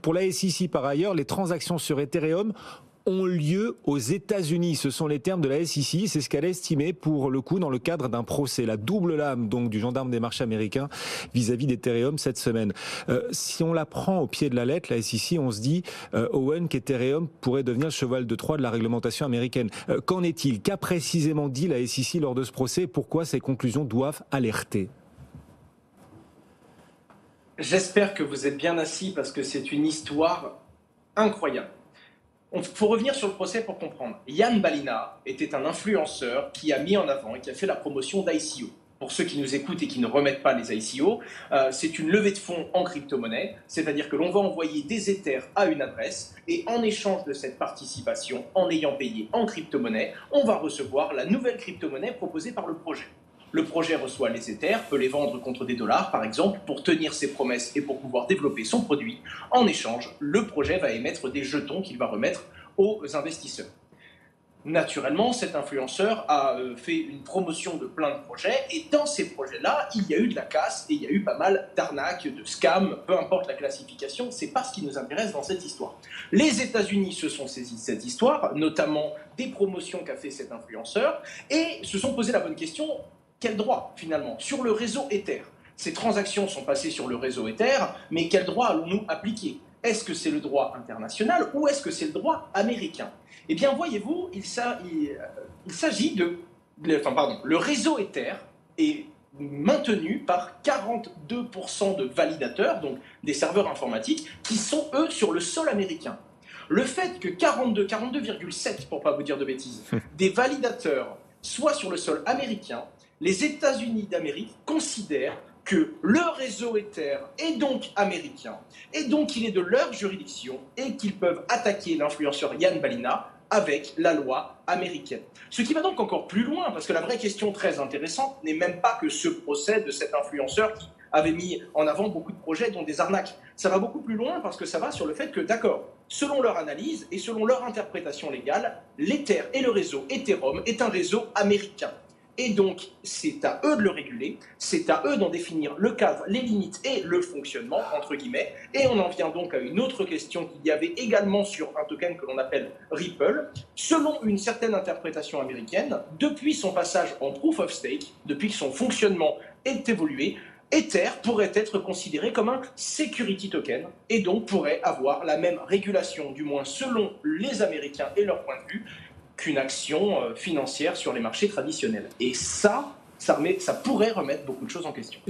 Pour la SEC, par ailleurs, les transactions sur Ethereum ont lieu aux États-Unis. Ce sont les termes de la SEC. C'est ce qu'elle a estimé pour le coup dans le cadre d'un procès. La double lame donc du gendarme des marchés américains vis-à-vis d'Ethereum cette semaine. Si on la prend au pied de la lettre, la SEC, on se dit, Owen, qu'Ethereum pourrait devenir le cheval de Troie de la réglementation américaine. Qu'en est-il? Qu'a précisément dit la SEC lors de ce procès? Pourquoi ces conclusions doivent alerter? J'espère que vous êtes bien assis parce que c'est une histoire incroyable. Il faut revenir sur le procès pour comprendre. Ian Balina était un influenceur qui a mis en avant et qui a fait la promotion d'ICO. Pour ceux qui nous écoutent et qui ne remettent pas les ICO, c'est une levée de fonds en crypto-monnaie, c'est-à-dire que l'on va envoyer des Ethers à une adresse et en échange de cette participation, en ayant payé en crypto-monnaie, on va recevoir la nouvelle crypto-monnaie proposée par le projet. Le projet reçoit les Ethers, peut les vendre contre des dollars, par exemple, pour tenir ses promesses et pour pouvoir développer son produit. En échange, le projet va émettre des jetons qu'il va remettre aux investisseurs. Naturellement, cet influenceur a fait une promotion de plein de projets, et dans ces projets-là, il y a eu de la casse, et il y a eu pas mal d'arnaques, de scams, peu importe la classification, c'est pas ce qui nous intéresse dans cette histoire. Les États-Unis se sont saisis de cette histoire, notamment des promotions qu'a fait cet influenceur, et se sont posé la bonne question: quel droit, finalement, sur le réseau Ether? Ces transactions sont passées sur le réseau Ether, mais quel droit allons-nous appliquer? Est-ce que c'est le droit international ou est-ce que c'est le droit américain? Eh bien, voyez-vous, il s'agit le réseau Ether est maintenu par 42% de validateurs, donc des serveurs informatiques, qui sont, eux, sur le sol américain. Le fait que 42,7, pour ne pas vous dire de bêtises, des validateurs soient sur le sol américain, les États-Unis d'Amérique considèrent que le réseau Ether est donc américain, et donc il est de leur juridiction, et qu'ils peuvent attaquer l'influenceur Ian Balina avec la loi américaine. Ce qui va donc encore plus loin, parce que la vraie question très intéressante n'est même pas que ce procès de cet influenceur qui avait mis en avant beaucoup de projets, dont des arnaques. Ça va beaucoup plus loin parce que ça va sur le fait que, d'accord, selon leur analyse et selon leur interprétation légale, l'Ether et le réseau Ethereum est un réseau américain. Et donc, c'est à eux de le réguler, c'est à eux d'en définir le cadre, les limites et le fonctionnement, entre guillemets. Et on en vient donc à une autre question qu'il y avait également sur un token que l'on appelle Ripple. Selon une certaine interprétation américaine, depuis son passage en Proof of Stake, depuis que son fonctionnement est évolué, Ether pourrait être considéré comme un security token et donc pourrait avoir la même régulation, du moins selon les Américains et leur point de vue, qu'une action financière sur les marchés traditionnels. Et ça pourrait remettre beaucoup de choses en question.